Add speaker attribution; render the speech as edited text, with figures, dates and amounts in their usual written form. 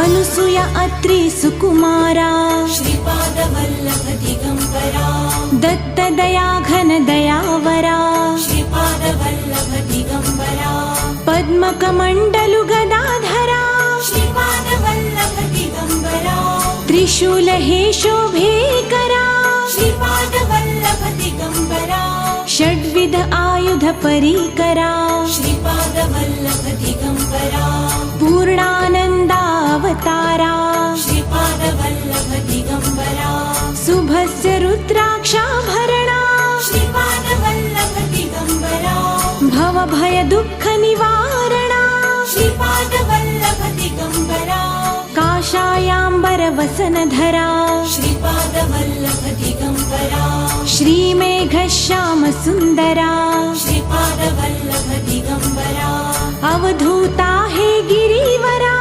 Speaker 1: अनुसूया अत्रि सुकुमारा
Speaker 2: श्रीपादवल्लभ दिगंबरा
Speaker 1: दत्तदया घन दयावरा
Speaker 2: श्रीपादवल्लभ दिगंबरा
Speaker 1: पद्मकमण्डलु गदाधरा
Speaker 2: श्रीपादवल्लभ दिगंबरा
Speaker 1: त्रिशूल हे शोभेकरा
Speaker 2: श्रीपादवल्लभ दिगंबरा
Speaker 1: षड्विध आयुध परिकरा
Speaker 2: श्रीपादवल्लभ दिगंबरा
Speaker 1: पूर्णानन्दावतारा
Speaker 2: श्रीपादवल्लभ दिगंबरा
Speaker 1: शुभस्य रुद्राक्षाभरणा
Speaker 2: श्रीपादवल्लभ दिगंबरा
Speaker 1: भवभय दुःख निवारणा
Speaker 2: श्रीपादवल्लभ दिगंबरा
Speaker 1: काषायाम्बर वसनधरा
Speaker 2: श्रीपादवल्लभ दिगंबरा
Speaker 1: श्रीमेघश्याम सुन्दरा
Speaker 2: श्रीपादवल्लभ दिगंबरा
Speaker 1: अवधूता हे गिरिवरा